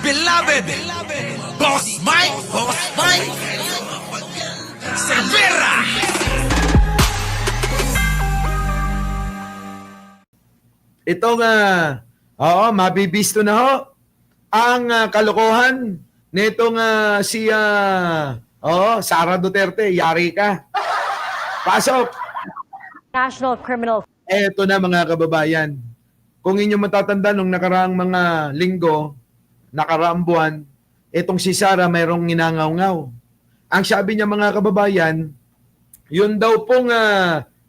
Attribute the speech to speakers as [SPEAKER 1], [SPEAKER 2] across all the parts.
[SPEAKER 1] beloved Boss Mike Cervera.
[SPEAKER 2] Itong, mabibisto na ho ang kalokohan nitong Sara Duterte. Yari ka. Pasok!
[SPEAKER 3] National Criminal.
[SPEAKER 2] Eto na mga kababayan. Kung inyo matatanda nung nakaraang mga linggo, nakaraang buwan, etong si Sara mayroong ninangaw-ngaw. Ang sabi niya mga kababayan, yun daw pong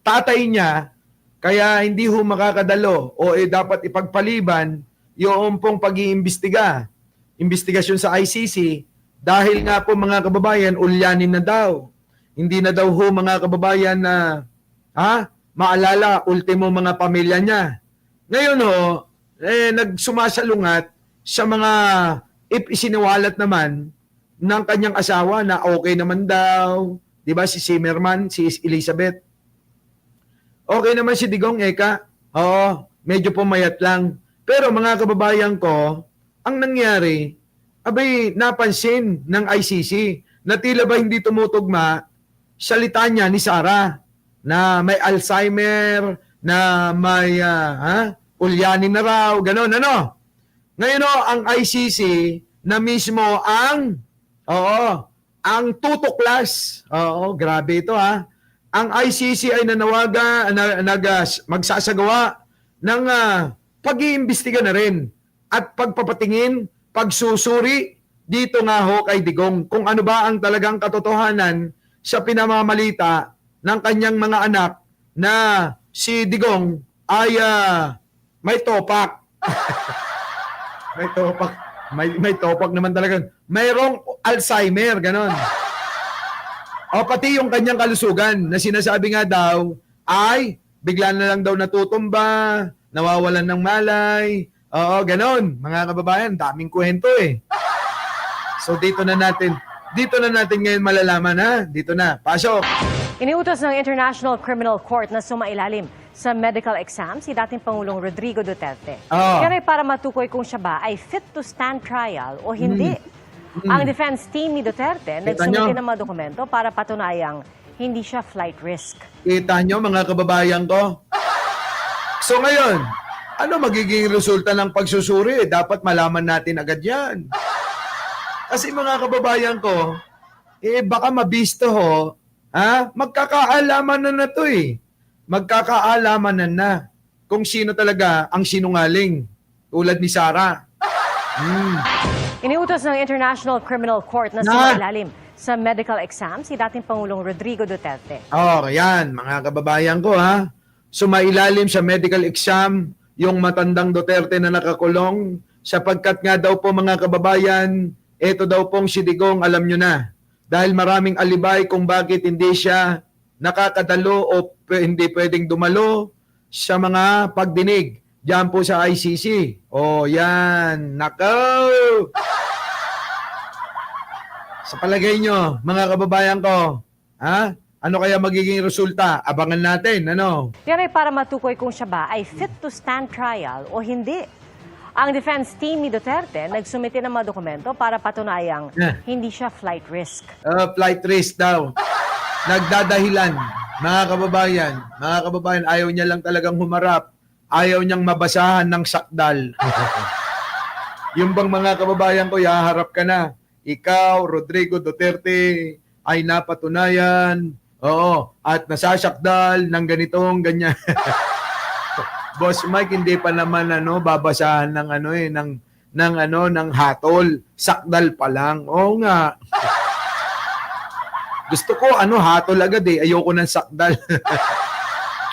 [SPEAKER 2] tatay niya, kaya hindi ho makakadalo o dapat ipagpaliban yung pong pag-iimbestiga. Investigasyon sa ICC dahil nga po mga kababayan, ulyanin na daw. Hindi na daw ho mga kababayan na maalala, ultimo mga pamilya niya. Ngayon ho, nagsumasalungat sa mga isiniwalat naman ng kanyang asawa na okay naman daw. Di ba si Zimmerman, si Elizabeth? Okay naman si Digong Eka. Oo, medyo pumayat lang. Pero mga kababayan ko, ang nangyari, abay napansin ng ICC na tila ba hindi tumutugma salita niya ni Sara na may Alzheimer, na may ulyanin na raw, gano'n, ano? Ngayon ang ICC na mismo ang tutuklas. Oo, grabe ito Ang ICC ay magsasagawa ng pag-iimbestiga na rin at pagpapatingin, pagsusuri dito nga ho kay Digong kung ano ba ang talagang katotohanan sa pinamamalita ng kanyang mga anak na si Digong ay may topak. May topak. May topak naman talaga. Mayroong Alzheimer, ganon. O pati yung kanyang kalusugan na sinasabi nga daw ay bigla na lang daw natutumba, nawawalan ng malay. Oo, ganon. Mga kababayan, daming kwento eh. So dito na natin ngayon malalaman Dito na. Pasok.
[SPEAKER 3] Iniutos ng International Criminal Court na sumailalim sa medical exam si dating Pangulong Rodrigo Duterte. Pero para matukoy kung siya ba ay fit to stand trial o hindi. Ang defense team ni Duterte nagsumite ng mga dokumento para patunayang hindi siya flight risk.
[SPEAKER 2] Kita nyo mga kababayan ko? So ngayon, ano magiging resulta ng pagsusuri? Dapat malaman natin agad yan. Kasi mga kababayan ko, baka mabisto ho, magkakaalaman na to eh. Magkakaalaman na kung sino talaga ang sinungaling tulad ni Sara.
[SPEAKER 3] Iniutos ng International Criminal Court na sumailalim sa medical exam si dating Pangulong Rodrigo Duterte.
[SPEAKER 2] Yan, mga kababayan ko Sumailalim sa medical exam yung matandang Duterte na nakakulong sapagkat nga daw po mga kababayan, ito daw pong si Digong, alam nyo na. Dahil maraming alibay kung bakit hindi siya nakakadalo o hindi pwedeng dumalo sa mga pagdinig diyan po sa ICC. Yan. Nako! Sa palagay nyo, mga kababayan ko, ano kaya magiging resulta? Abangan natin, ano?
[SPEAKER 3] Yan ay para matukoy kung siya ba ay fit to stand trial o hindi. Ang defense team ni Duterte nagsumite ng mga dokumento para patunayang hindi siya flight risk.
[SPEAKER 2] Flight risk daw. Nagdadahilan, mga kababayan, ayaw niya lang talagang humarap. Ayaw niyang mabasahan ng sakdal. Yung bang mga kababayan ko, haharap ka na. Ikaw, Rodrigo Duterte, ay napatunayan. At nasasakdal ng ganitong ganyan. Boss Mike, hindi pa naman babasahan ng ng hatol. Sakdal pa lang. Oo nga. Gusto ko hatol agad eh. Ayoko ng sakdal.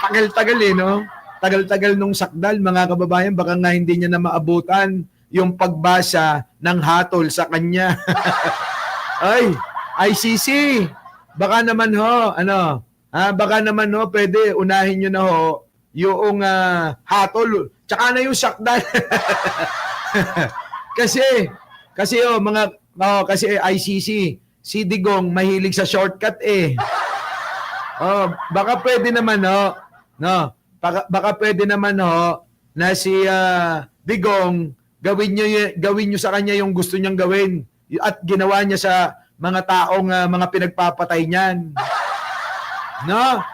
[SPEAKER 2] Tagal-tagal no? Tagal-tagal nung sakdal, mga kababayan, baka nga hindi niya na maabutan yung pagbasa ng hatol sa kanya. Ay, ICC, baka naman baka naman pwede unahin nyo na yung hatol, tsaka na yung sakdal. kasi ICC, si Digong mahilig sa shortcut eh. Baka pwede naman baka pwede naman na si Digong gawin niyo sa kanya yung gusto niyang gawin at ginawa niya sa mga taong mga pinagpapatay niyan. No?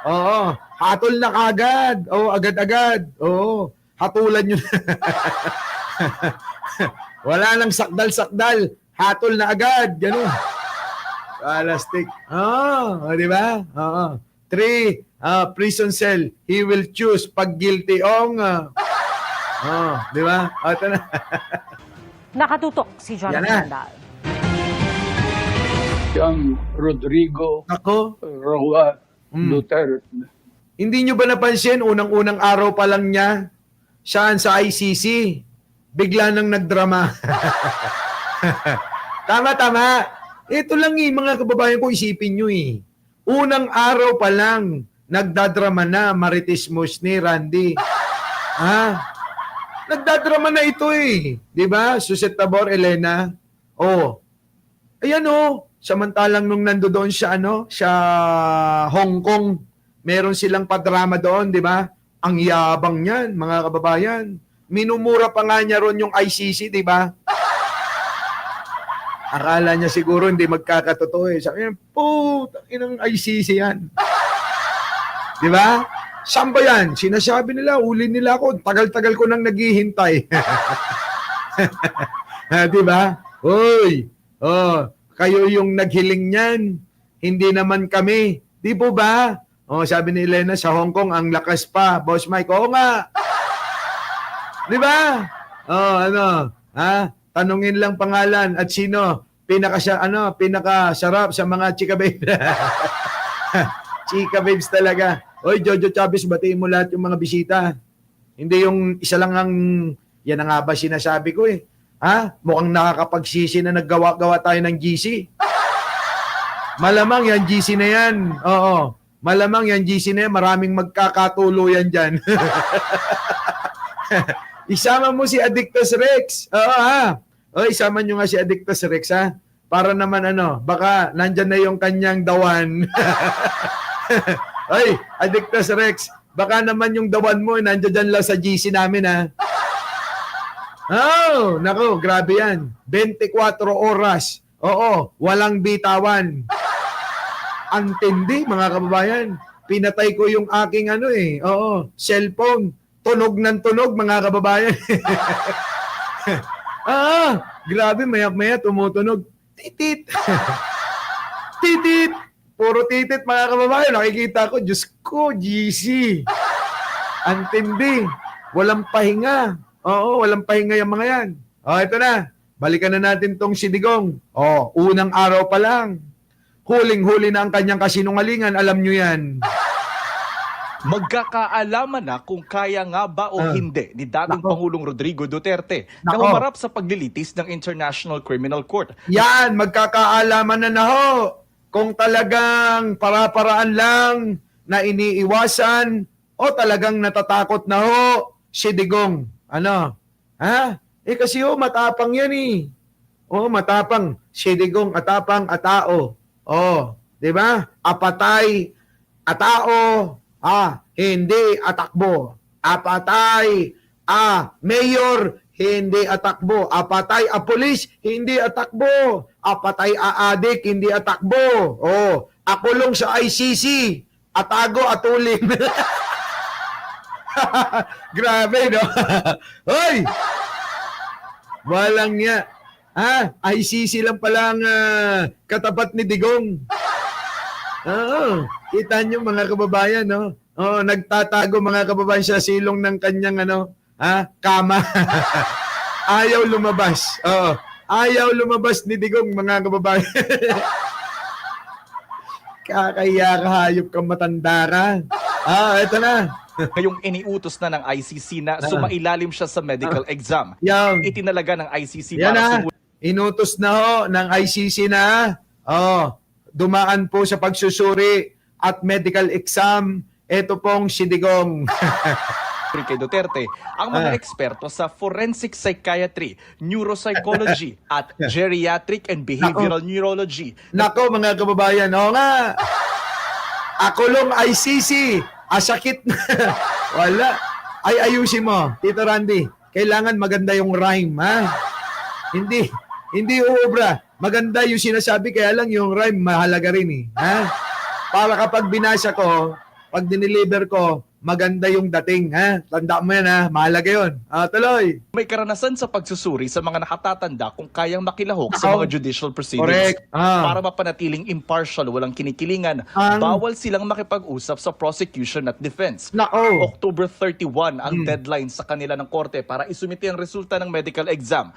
[SPEAKER 2] Oo. Hatol na kagad. Oo, agad-agad. Oo. Hatulan niyo. Wala nang sakdal-sakdal. Hatol na agad. Ganun. Plastic. Di ba? 3, prison cell. He will choose pag guilty ong. Di ba? Ito na.
[SPEAKER 3] Nakatutok si
[SPEAKER 2] Yan
[SPEAKER 3] Jonathan
[SPEAKER 2] na.
[SPEAKER 3] Randal.
[SPEAKER 4] Ang Rodrigo
[SPEAKER 2] Ako,
[SPEAKER 4] Roa Duterte.
[SPEAKER 2] hindi nyo ba napansin, unang-unang araw pa lang niya, saan sa ICC, bigla nang nagdrama. Tama. Ito lang mga kababayan ko, isipin nyo Unang araw pa lang, nagdadrama na Marites Musni, Randy. Nagdadrama na ito Di ba? Suset Tabor, Elena. Ayan samantalang nung nandoon siya, sa Hong Kong, meron silang padrama doon, di ba? Ang yabang niyan, mga kababayan. Minumura pa nga niya ron yung ICC, di ba? Akala niya siguro hindi magkakatotoo Sabi niya, putang inang ICC yan. Di ba? Saan ba yan? Sinasabi nila, uli nila ako. Tagal-tagal ko nang naghihintay. Di ba? Uy, kayo yung naghiling niyan. Hindi naman kami. Di po ba? Sabi ni Elena, sa Hong Kong, ang lakas pa. Boss Mike, oo nga. Di ba? Tanungin lang pangalan at sino pinakasarap sa mga chika babes. Chika babes talaga. Oy, Jojo Chavez, batiin mo lahat yung mga bisita. Hindi yung isa lang ang, yan ang nga ba sinasabi ko Mukhang nakakapagsisi na naggawa-gawa tayo ng GC. Malamang yan, GC na yan. Oo. Malamang yan, GC na yan. Maraming magkakatuluyan dyan. Isama mo si Addictus Rex. Isama nyo nga si Addictus Rex, Para naman baka nandyan na yung kanyang dawan. Oy, Addictus Rex, baka naman yung dawan mo, nandyan lang sa GC namin, Nako, grabe yan. 24 oras. Oo, walang bitawan. Antindi, mga kababayan. Pinatay ko yung aking cellphone. Tunog ng tunog, mga kababayan. Grabe, maya-maya tumutunog. Titit. Titit. Puro titit, mga kababayan. Nakikita ko, Diyos ko, GC. Antindi. Walang pahinga. Walang pahinga yung mga yan. Ito na. Balikan na natin tong si Digong. Unang araw pa lang. Huling-huli na ang kanyang kasinungalingan. Alam nyo yan.
[SPEAKER 1] Magkakaalaman na kung kaya nga ba o hindi ni dating Pangulong Rodrigo Duterte na
[SPEAKER 2] Nako.
[SPEAKER 1] humarap sa paglilitis ng International Criminal Court.
[SPEAKER 2] Yan, magkakaalaman na kung talagang para-paraan lang na iniiwasan o talagang natatakot na si Digong. Kasi matapang yan matapang. Si Digong, atapang, atao. Di ba? Apatay, atao, hindi atakbo. Apatay, mayor, hindi atakbo. Apatay, pulis, hindi atakbo. Apatay, adik, hindi atakbo. Akulong sa ICC, atago, atulin. Grabe, no? Hoy! Walang niya. ICC lang palang katapat ni Digong. Kita nyo mga kababayan, no? Nagtatago mga kababayan sa silong ng kanyang kama. Ayaw lumabas. Ayaw lumabas ni Digong, mga kababayan. Kakaya kahayop kang matanda ka. Ito na.
[SPEAKER 1] Ngayong iniutos na ng ICC na sumailalim siya sa medical exam.
[SPEAKER 2] Yan.
[SPEAKER 1] Itinalaga ng ICC
[SPEAKER 2] Yan
[SPEAKER 1] para
[SPEAKER 2] inutos na ng ICC na dumaan po sa pagsusuri at medical exam. Ito pong si Digong.
[SPEAKER 1] kay Duterte ang mga eksperto sa forensic psychiatry, neuropsychology at geriatric and behavioral neurology.
[SPEAKER 2] Nako mga kababayan, nga. Akulong ICC. Sakit na. Wala. Ayusin mo, Tito Randy. kailangan maganda yung rhyme, ha? Hindi uubra. Maganda yung sinasabi, kaya lang yung rhyme mahalaga rin, eh. Ha? Para kapag binasa ko, pag dineliver ko, maganda yung dating, ha? Tanda mo yan, ha? Mahalaga yun. Tuloy.
[SPEAKER 1] May karanasan sa pagsusuri sa mga nakatatanda kung kayang makilahok sa
[SPEAKER 2] Ako.
[SPEAKER 1] mga judicial proceedings.
[SPEAKER 2] Correct.
[SPEAKER 1] Para mapanatiling impartial, walang kinikilingan, bawal silang makipag-usap sa prosecution at defense.
[SPEAKER 2] Nako.
[SPEAKER 1] October 31 ang deadline sa kanila ng korte para isumite ang resulta ng medical exam.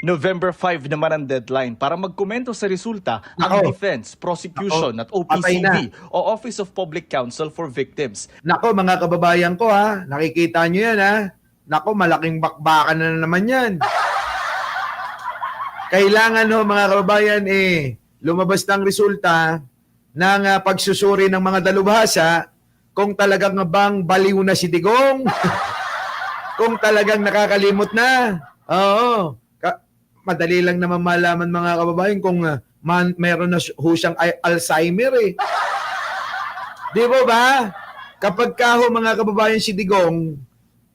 [SPEAKER 1] November 5 naman ang deadline para magkomento sa resulta ang
[SPEAKER 2] Nako.
[SPEAKER 1] defense, prosecution at
[SPEAKER 2] Patay
[SPEAKER 1] OPCV o Office of Public Counsel for Victims.
[SPEAKER 2] Nako, mga kababayan ko, ha? Nakikita nyo yan, ha? Nako, malaking bakbakan na naman yan. Kailangan, ho, mga kababayan, lumabas ng resulta ng pagsusuri ng mga dalubhasa kung talagang bang baliw na si Digong, kung talagang nakakalimot na. Oo. Madali lang naman malaman, mga kababayan, kung meron na siyang Alzheimer, eh. Di ba? Kapag ho, mga kababayan, si Digong,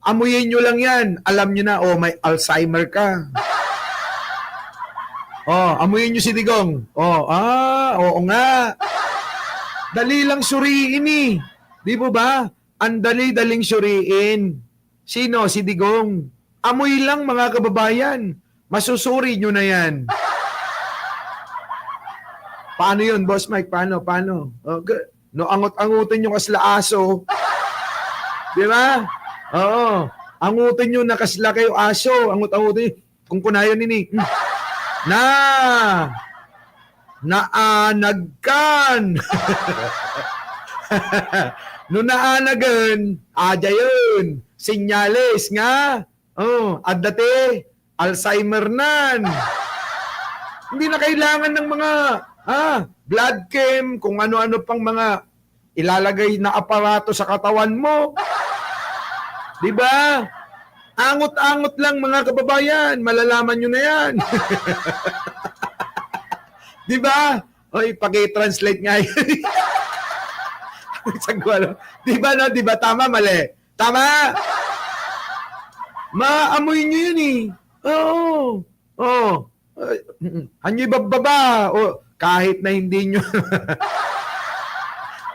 [SPEAKER 2] amuyin nyo lang yan. Alam nyo na, may Alzheimer ka. Amuyin nyo si Digong. Oo nga. Dali lang suriin, eh. Di ba? Ang dali-daling suriin. Sino? Si Digong. Amoy lang, mga kababayan. Masusuri nyo na yan. Paano yun, Boss Mike? Paano? No, angot-angutin nyo kasla aso. Di ba? Oo. Angutin nyo na kasla kayo aso. Angot-angutin nyo. Kung kunayon nini. Naanagkan. No naanagan, yun. Sinyales nga. At dati, Alzheimer nan. Hindi na kailangan ng mga blood chem, kung ano-ano pang mga ilalagay na aparato sa katawan mo. 'Di ba? Angot-angot lang, mga kababayan, malalaman nyo na yan. 'Di ba? Paki-translate nga yun. Di ba, no? Di ba? Tama, mali? Tama! Maamoy nyo yun, eh. Oo. Anyo ibababa. Kahit na hindi nyo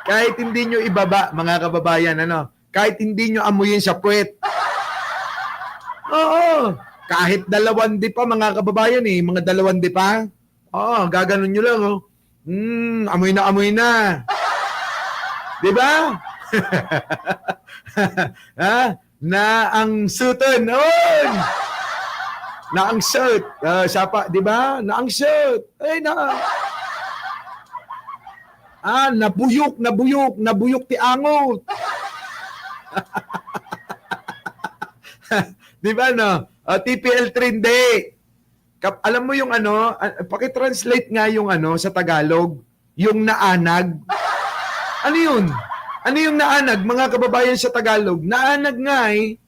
[SPEAKER 2] kahit hindi nyo ibaba, mga kababayan, kahit hindi nyo amuyin sa puwet. Oo. Kahit 2 di pa, mga kababayan, mga 2 di pa. Gaganon nyo lang, amoy na. Di ba? Na ang suton. Na ang suit. Sapa, di ba? Na ang suit. Nabuyok ti angot. Di ba, no? TPL3 hindi. Alam mo yung paki-translate nga yung sa Tagalog, yung naanag. Ano yun? Ano yung naanag, mga kababayan, sa Tagalog? Naanag nga, eh.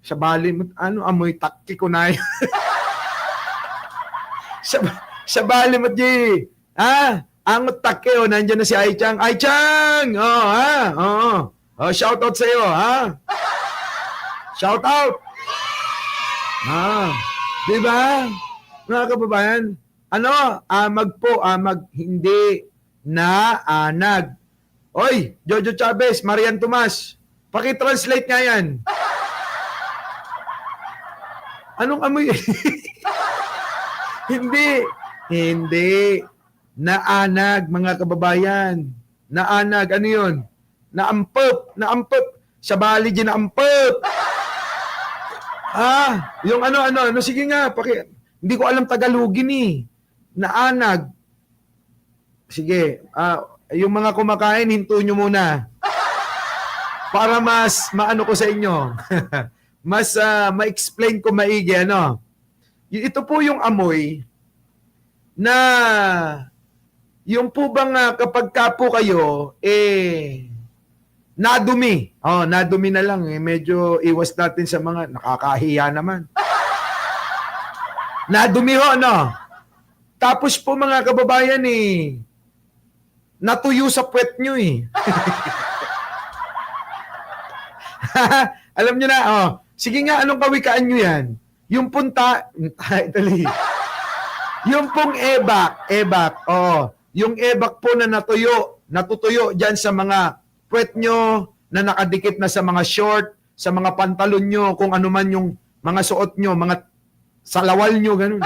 [SPEAKER 2] Sa bali, amoy takki ko na yun. sa bali mo, di. Angot takki, nandyan na si Aichang. Aichang! Shout out sa'yo, Shout out! Di ba? Mga kababayan, hindi naanag. Oy, Jojo Chavez, Marian Tomas, paki-translate nga yan. Anong amoy? Hindi. Naanag, mga kababayan. Naanag, ano yun? Naampep. Sa bali din naampep. Yung sige nga, hindi ko alam Tagalogin, eh. Naanag. Sige, yung mga kumakain, hinto nyo muna. Para mas maano ko sa inyo. Mas ma-explain ko maigi, Ito po yung amoy na yung po bang kapag po kayo, nadumi. Nadumi na lang. Medyo iwas natin sa mga nakakahiya naman. Nadumi ho, Tapos po, mga kababayan, natuyo sa puwet nyo, eh. Alam nyo na, Sige nga, anong kawikaan nyo yan? Yung punta, Italy. Yung pong ebak, yung ebak po na natutuyo dyan sa mga puwet nyo, na nakadikit na sa mga short, sa mga pantalon nyo, kung ano man yung mga suot nyo, mga salawal nyo, ganun.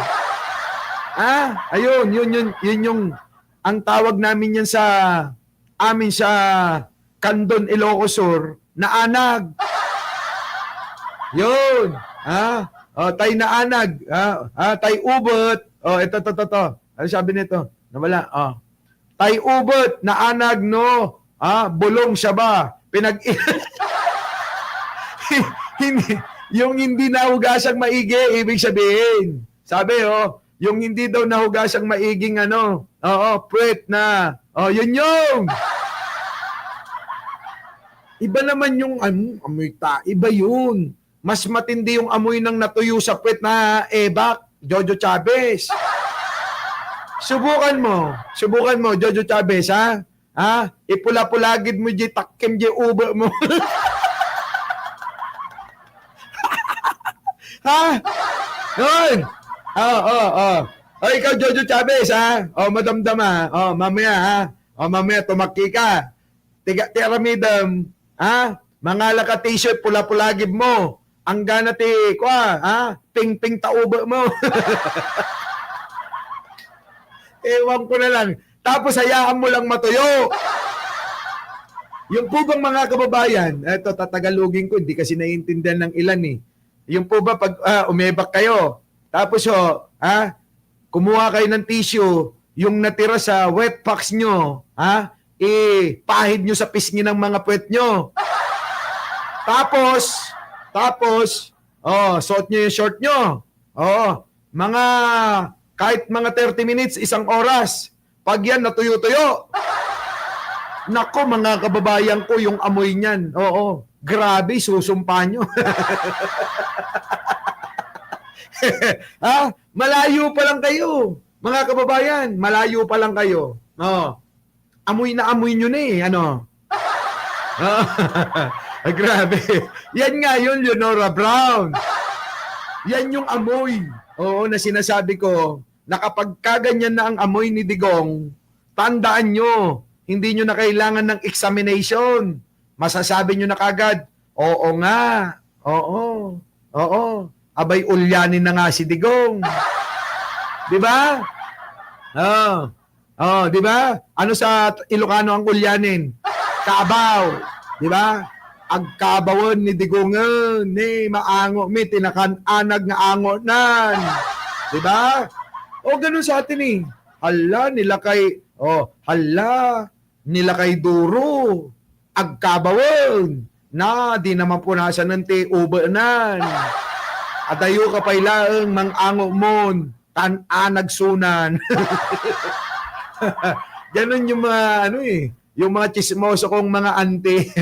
[SPEAKER 2] Ayun, yun yung, ang tawag namin yan amin sa Candon, Ilocos Sur, na anag. Yun. Tay na anag. Tay ubot. Ito. Ano sabi nito? Nawala. Tay ubot na anag, no. Bulong siya ba? Yung hindi nahugasang maigi, ibig sabihin. Sabi, yung hindi daw nahugasang maiging puwet na. Yun yung. Iba naman yung amoy iba yun. Mas matindi yung amoy ng natuyo sa puwet na ebak, Jojo Chavez. Subukan mo, Jojo Chavez, ha? Ipula-pulagid mo di takkim di ubo mo. Ha? Yun. Ikaw, Jojo Chavez, ha? Madamdam, ha? Mamaya, ha? Mamaya, tumakki ka. Tiramidam, ha? Mangala ka t-shirt, pula-pulagib mo. Ang gana ti, ping-ping tauba mo. Ewan ko na lang. Tapos hayaan mo lang matuyo. Yung po bang mga kababayan, eto tatagalugin ko, hindi kasi naiintindihan ng ilan eh. Yung po ba pag umebak kayo, tapos kumuha kayo ng tissue, yung natira sa wet packs nyo, pahid nyo sa pisngi ng mga puwet nyo. Tapos, suot nyo yung short nyo. Kahit mga 30 minutes, 1 oras. Pag yan, natuyo-tuyo. Nako, mga kababayan ko, yung amoy niyan. Grabe, susumpa nyo. Malayo pa lang kayo. Mga kababayan, malayo pa lang kayo. Amoy na amoy nyo na eh. Grabe. Yan nga yun, Leonora Brown. Yan yung amoy. Na sinasabi ko, na kapag kaganyan na ang amoy ni Digong, tandaan nyo, hindi nyo na kailangan ng examination. Masasabi nyo na kagad, oo nga, oo. Abay, ulyanin na nga si Digong. Di ba? Di ba? Ano sa Ilocano ang ulyanin? Kaabaw. Di ba? Agkabawan ni Digongan, ni maango, mi tinakan-anag nga ango nan. Di ba? Ganun sa atin eh. Hala, nila kay duro. Agkabawan. Na, di naman punasan ng ti ubanan. Adayo ka pailaang mang-ango mon. Tan-anag sunan. Ganun yung mga, yung mga chismoso kong mga auntie.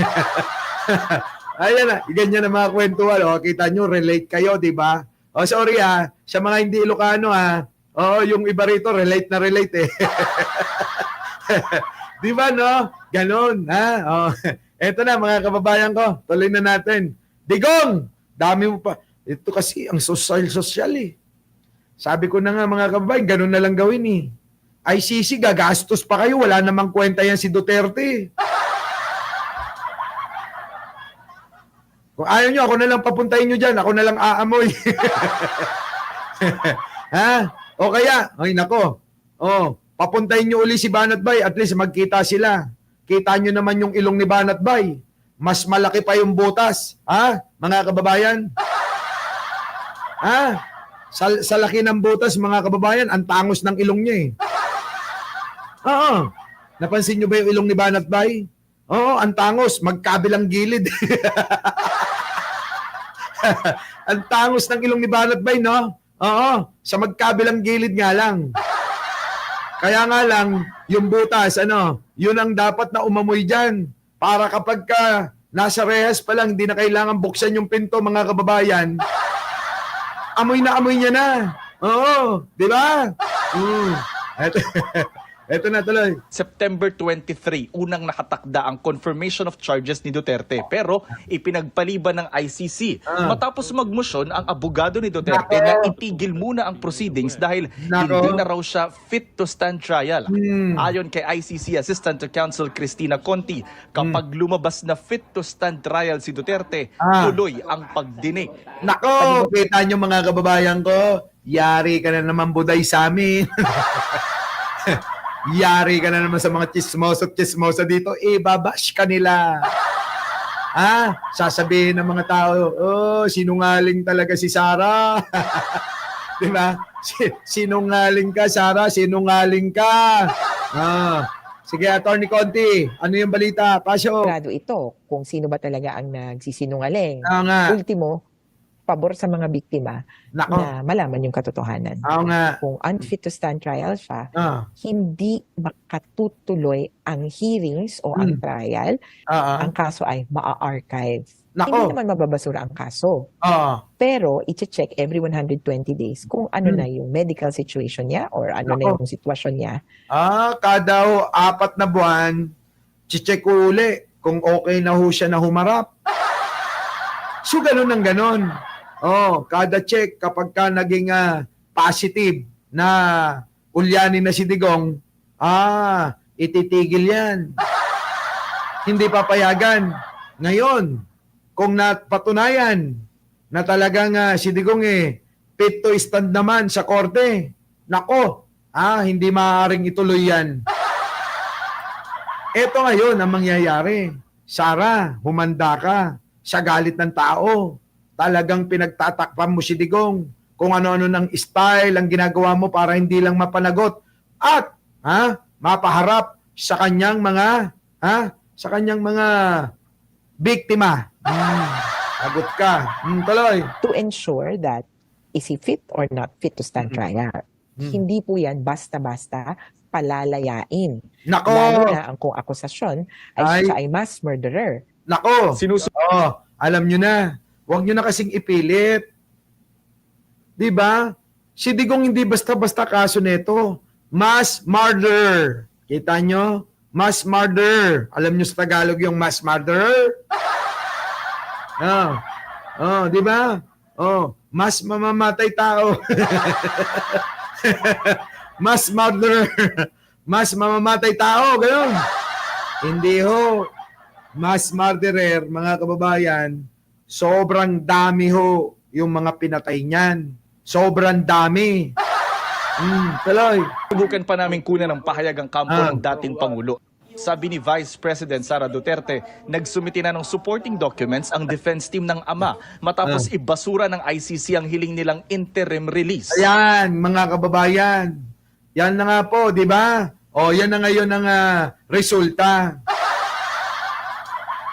[SPEAKER 2] Ayan na, ganyan na mga kwentuhan. Kita nyo, relate kayo, di ba? Sorry sa mga hindi Ilocano yung iba rito, relate na relate eh. Di ba, no? Ganon, Eto na, mga kababayan ko, tuloy na natin. Digong, dami mo pa. Ito kasi, ang social eh. Sabi ko na nga, mga kababayan, ganon na lang gawin eh. ICC, gagastos pa kayo, wala namang kwenta yan si Duterte. Kung ayaw nyo, ako na lang papuntahin nyo dyan. Ako na lang aamoy. O kaya, ay nako. Papuntahin nyo uli si Banat Bay. At least magkita sila. Kita nyo naman yung ilong ni Banat Bay. Mas malaki pa yung butas. Mga kababayan? Sa laki ng butas, mga kababayan, ang tangos ng ilong niya eh. Napansin nyo ba yung ilong ni Banat Bay? Ang tangos. Magkabilang gilid. Ang tangos ng ilong ni Banat Bay, no? Sa magkabilang gilid nga lang. Kaya nga lang, yung butas, yun ang dapat na umamoy dyan. Para kapag nasa rehas pa lang, hindi na kailangan buksan yung pinto, mga kababayan. Amoy na amoy niya na. Di ba? Ito na tuloy.
[SPEAKER 1] September 23, unang nakatakda ang confirmation of charges ni Duterte pero ipinagpaliban ng ICC. Matapos magmosyon ang abogado ni Duterte na itigil muna ang proceedings dahil hindi na raw siya fit to stand trial. Ayon kay ICC Assistant to Counsel Cristina Conti, kapag lumabas na fit to stand trial si Duterte, tuloy ang pagdinig.
[SPEAKER 2] Nako, kita nyo mga kababayan ko, yari ka na naman buday sa amin. Yari ka na naman sa mga chismoso dito, babash ka nila. Sasabihin ng mga tao, sinungaling talaga si Sara. Di ba? Sinungaling ka, Sara, sinungaling ka. Sige, Attorney Conti, ano yung balita? Pasyo.
[SPEAKER 5] Grado ito kung sino ba talaga ang nagsisinungaling.
[SPEAKER 2] Nga.
[SPEAKER 5] Ultimo, pabor sa mga biktima
[SPEAKER 2] Nako.
[SPEAKER 5] na malaman yung katotohanan.
[SPEAKER 2] Nga.
[SPEAKER 5] Kung unfit to stand trial siya,
[SPEAKER 2] Ah.
[SPEAKER 5] hindi makatutuloy ang hearings o ang trial, ang kaso ay maa-archive.
[SPEAKER 2] Nako.
[SPEAKER 5] Hindi naman mababasura ang kaso. Pero, i-check every 120 days kung ano na yung medical situation niya or ano na yung sitwasyon niya.
[SPEAKER 2] Kada 4 na buwan, check uli kung okay na ho siya na humarap. So, ganun ang ganun. Kada check, kapag ka naging positive na ulyanin na si Digong, ititigil yan. Hindi papayagan. Ngayon, kung napatunayan na talagang si Digong fit to stand naman sa korte, nako, hindi maaaring ituloy yan. Ito ngayon ang mangyayari. Sara, humanda ka sa galit ng tao. Talagang pinagtatakpan mo si Digong kung ano-ano ng style ang ginagawa mo para hindi lang mapanagot at mapaharap sa kanyang mga biktima. Lagot ka. Tuloy.
[SPEAKER 5] To ensure that is he fit or not fit to stand trial. Hindi po yan basta-basta palalayain.
[SPEAKER 2] Nako.
[SPEAKER 5] Lalo na ang kung akusasyon ay siya ay mass murderer.
[SPEAKER 2] Nako. Alam nyo na. Huwag nyo na kasing ipilit. Diba? Si Digong hindi basta-basta kaso nito. Mass murder. Kita nyo? Mass murder. Alam nyo sa Tagalog yung mass murder? Di ba? Mas mamamatay tao. Mass murder. Mas mamamatay tao. Ganun. Hindi ho. Mass murderer, mga kababayan, sobrang dami ho yung mga pinatay niyan. Sobrang dami. Tuloy.
[SPEAKER 1] Subukan pa namin kunan ng pahayag ang kampo ng dating Pangulo. Sabi ni Vice President Sara Duterte, nagsumiti na ng supporting documents ang defense team ng ama matapos ibasura ng ICC ang hiling nilang interim release.
[SPEAKER 2] Ayan, mga kababayan. Yan na nga po, di ba? Yan na ngayon ang resulta.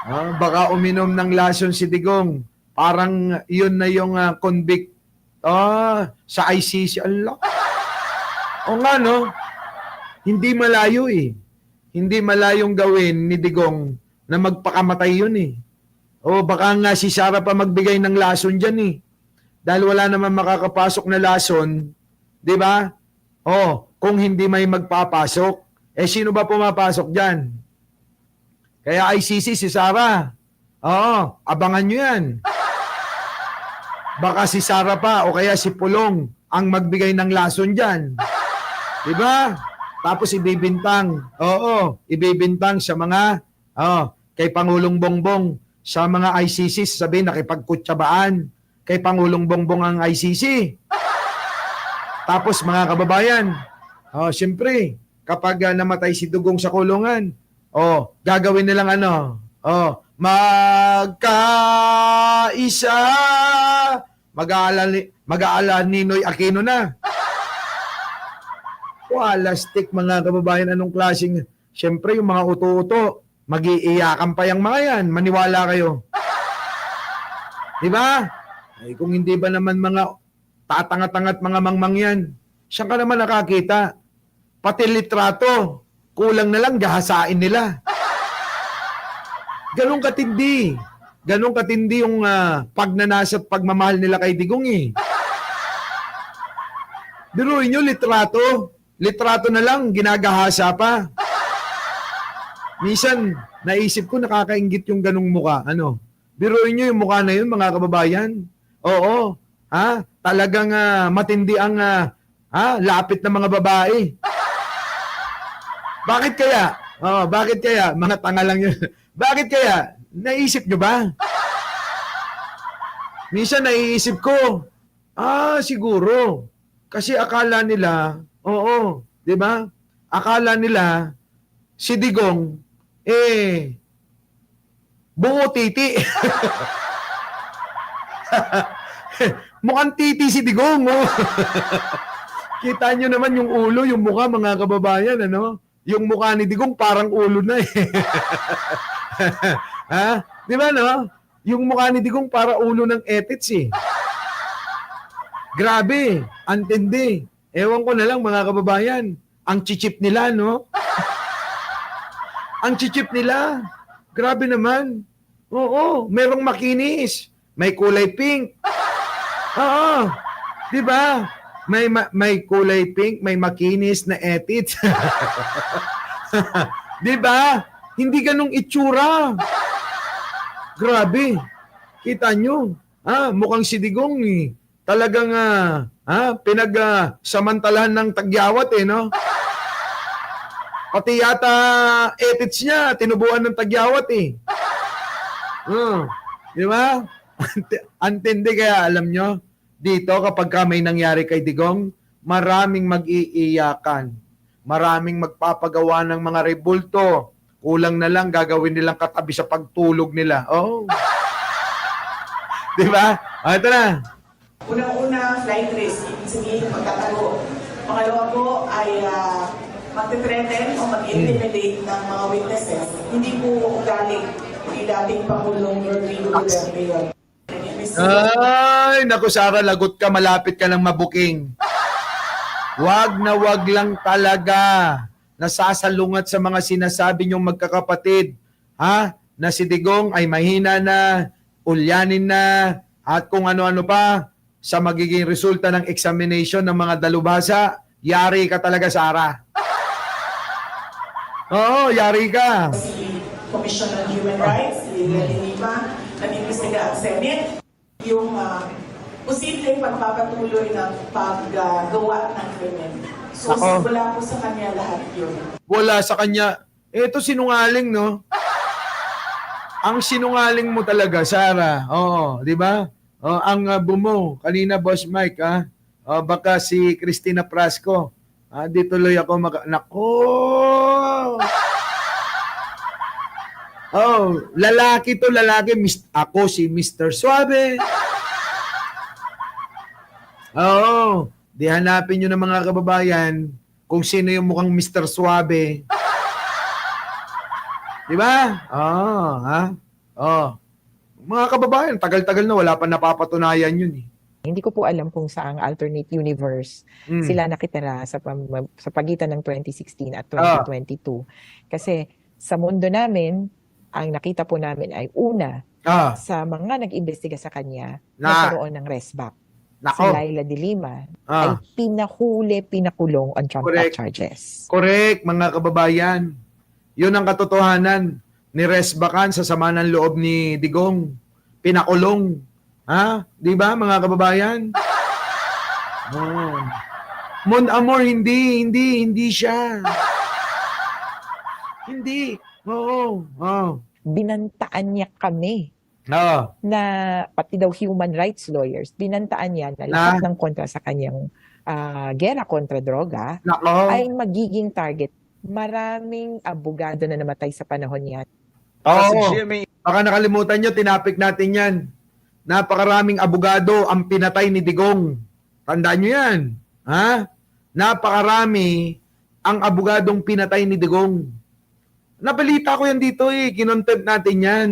[SPEAKER 2] Baka uminom ng lason si Digong. Parang yun na yung convict sa ICC. Allah. Nga, no? Hindi malayo Hindi malayong gawin ni Digong na magpakamatay yun baka nga si Sara pa magbigay ng lason dyan Dahil wala naman makakapasok na lason. Di ba? Kung hindi may magpapasok, sino ba pumapasok dyan? Kaya ICC si Sara. Abangan nyo yan. Baka si Sara pa o kaya si Pulong ang magbigay ng lason dyan. Diba? Tapos ibibintang. Ibibintang sa mga kay Pangulong Bongbong sa mga ICC, sabihin nakipagkutsabaan kay Pangulong Bongbong ang ICC. Tapos mga kababayan, siyempre, kapag namatay si Dugong sa kulungan, gagawin nilang magkaisa, mag-aala Ninoy Aquino na. Walastik mga kababayan, anong klaseng, siyempre yung mga uto-uto, mag-iiyakan pa yung mga yan, maniwala kayo. Diba? Kung hindi ba naman mga tatangat-tangat mga mangmang yan, saan ka naman nakakita? Pati litrato, kulang na lang gahasain nila. Ganong katindi. Ganong katindi yung pagnanasa at pagmamahal nila kay Digong Biruin nyo, litrato. litrato na lang, ginagahasa pa. Minsan, naisip ko, nakakaingit yung ganung muka. Ano? Biruin nyo yung mukha na yun, mga kababayan. Oo. Ha? Talagang matindi ang lapit ng mga babae. Bakit kaya? Bakit kaya? Mga tanga lang yun. Bakit kaya? Naisip nyo ba? Minsan naiisip ko, siguro. Kasi akala nila, oo, di ba? Akala nila, si Digong, buo titi. Mukhang titi si Digong, oh. Kita nyo naman yung ulo, yung mukha, mga kababayan, ano? Yung mukha ni Digong parang ulo na eh. Ha? Di ba, no? Yung mukha ni Digong para ulo ng etits eh. Grabe, antindi. Ewan ko na lang, mga kababayan. Ang chichip nila, no? Ang chichip nila. Grabe naman. Oo, merong makinis. May kulay pink. Oo. Di ba? May kulay pink, may makinis na etits. Di ba? Hindi ganung itsura. Grabe. Kita nyo. Mukhang si Digong eh. Talagang pinag-samantalahan ng tagyawat eh, no? Pati yata etits niya, tinubuan ng tagyawat eh. Di ba? Antindi kaya alam nyo, dito kapag may nangyari kay Digong, maraming mag-iiyakan. Maraming magpapagawa ng mga rebulto. Kulang na lang gagawin nilang katabi sa pagtulog nila. Oh. Di ba? Ito na.
[SPEAKER 6] Unang-una, flight risk. Ibig sabihin, magkatago. Pangalawa po ay mag-threaten o mag-intimidate ng mga witnesses. Hindi po ugali ni dating Pangulong Rodrigo Duterte yun.
[SPEAKER 2] Ay, naku Sara, lagot ka, malapit ka ng mabuking. Wag na wag lang talaga nasasalungat sa mga sinasabi niyong magkakapatid, na si Digong ay mahina na, ulyanin na, at kung ano-ano pa sa magiging resulta ng examination ng mga dalubhasa. Yari ka talaga, Sara. Oo, yari ka.
[SPEAKER 6] Si Commission on Human Rights, si Lima, nag-imbestiga ang Senate, yung posibleng pagpapatuloy ng paggawa ng krimen. So, wala po sa kanya lahat yun.
[SPEAKER 2] Wala sa kanya. Ito sinungaling, no? Ang sinungaling mo talaga, Sara. Oo, di ba? Ang bumo, kanina Boss Mike, baka si Cristina Prasco. Di tuloy ako Nako! Lalaki to, lalaki. Ako si Mr. Suave. Di hanapin nyo ng mga kababayan kung sino yung mukhang Mr. Suave. Di ba? Mga kababayan, tagal-tagal na wala pa napapatunayan yun eh.
[SPEAKER 5] Hindi ko po alam kung saang alternate universe sila nakitira sa pagitan ng 2016 at 2022. Kasi sa mundo namin, ang nakita po namin ay una, sa mga nag-imbestiga sa kanya, nagkaroon ng resback. Si Laila de Lima ay pinakulong on trumped up charges.
[SPEAKER 2] Correct, mga kababayan. Yun ang katotohanan. Niresbakan sa sama ng loob ni Digong. Pinakulong. Di ba, mga kababayan? Mon Amor, hindi siya. Hindi.
[SPEAKER 5] Binantaan niya kami na pati daw human rights lawyers, binantaan niya na lahat ng kontra sa kanyang gera kontra droga ay magiging target. Maraming abogado na namatay sa panahon niya.
[SPEAKER 2] Baka nakalimutan nyo, tinapik natin yan. Napakaraming abogado ang pinatay ni Digong. Tandaan nyo yan. Napakarami ang abogadong pinatay ni Digong. Nabalita ko yan dito eh. Kinontent natin yan.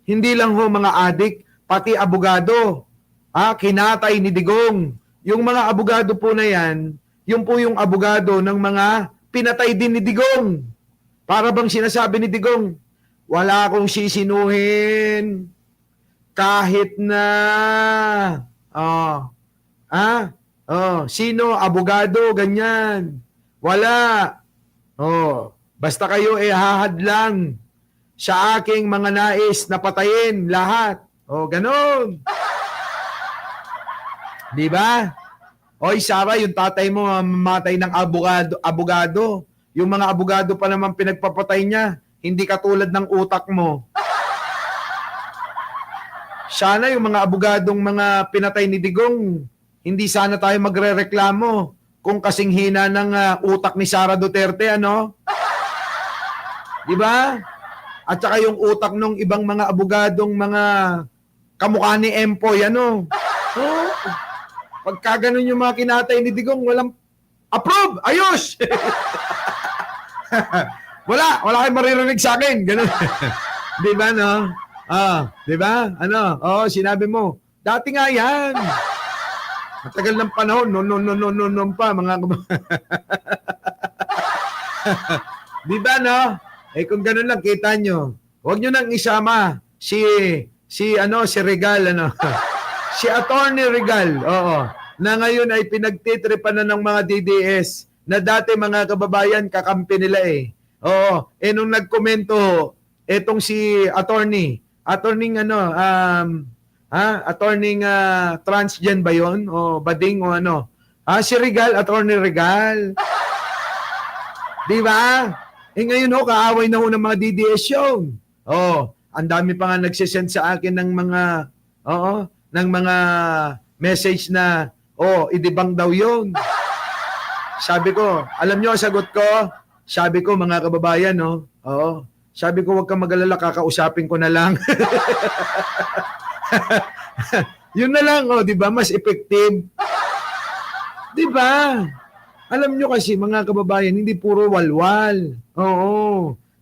[SPEAKER 2] Hindi lang ho mga adik, pati abogado. Kinatay ni Digong. Yung mga abogado po na yan, yung po yung abogado ng mga pinatay din ni Digong. Para bang sinasabi ni Digong, wala akong sisinuhin kahit na sino, abogado, ganyan. Wala. Oh, basta kayo hahad lang sa aking mga nais na patayin lahat. Oh, ganon. Di ba? Oy, Sarah, yung tatay mo mamatay ng abogado. Yung mga abogado pa naman pinagpapatay niya, hindi katulad ng utak mo. Sana yung mga abogadong mga pinatay ni Digong, hindi sana tayo magrereklamo kung kasing hina ng utak ni Sara Duterte, ano? Di ba? At saka yung utak ng ibang mga abogadong mga kamukha ni Empoy, ano? Oh, pagka ganun yung mga kinatay ni Digong, walang approve! Ayos! wala kayong maririnig sa akin. Ganun. Di ba, no? Di ba? Ano? Sinabi mo. Dati nga yan. Matagal ng panahon. Noon pa, mga Di ba, no? Kung ganun lang, kita nyo. Huwag nyo nang isama si Regal, ano? Si Attorney Regal, na ngayon ay pinagtitripan na ng mga DDS na dati mga kababayan kakampi nila eh. Nung nagkomento etong si attorney transgen ba yon? O bading o ano? Si Regal, Attorney Regal. Di ba? Ngayon kaaway na ng mga DDS yun. Ang dami pa nga nagsisend sa akin ng mga message na idibang daw yun. Sabi ko, alam nyo ang sagot ko? Sabi ko, mga kababayan, sabi ko, huwag kang mag-alala, kakausapin ko na lang. Yun na lang, di ba? Mas effective. Di ba? Alam nyo kasi, mga kababayan, hindi puro walwal.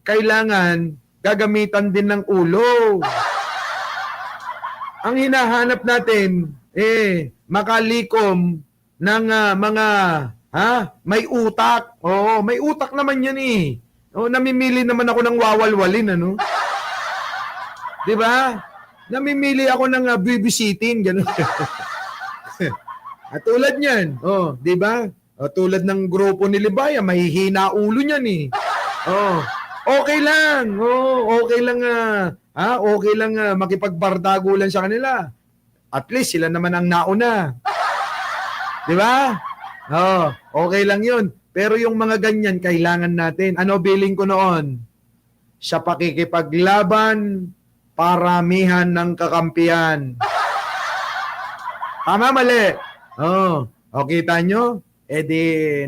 [SPEAKER 2] Kailangan gagamitan din ng ulo. Ang hinahanap natin, makalikom ng mga may utak. May utak naman yan eh. Namimili naman ako ng wawalwalin, ano? 'Di ba? Namimili ako ng bibisitin, gano'n. At tulad niyan, 'di ba? Tulad ng grupo ni Libaya, mahihina ulo niyan eh. Okay lang. Okay lang okay lang makipagbardago lang sa kanila. At least sila naman ang nauna. 'Di ba? Okay lang 'yun. Pero yung mga ganyan kailangan natin. Ano billing ko noon? Sa pakikipaglaban, paramihan ng kakampiyan. Tama, mali. Kita nyo?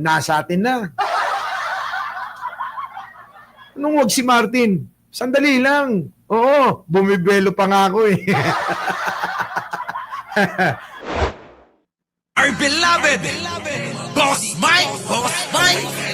[SPEAKER 2] Nasa atin na. Nung wag si Martin, sandali lang. Bumibelo pa nga ako eh.
[SPEAKER 7] Our beloved Boss Mike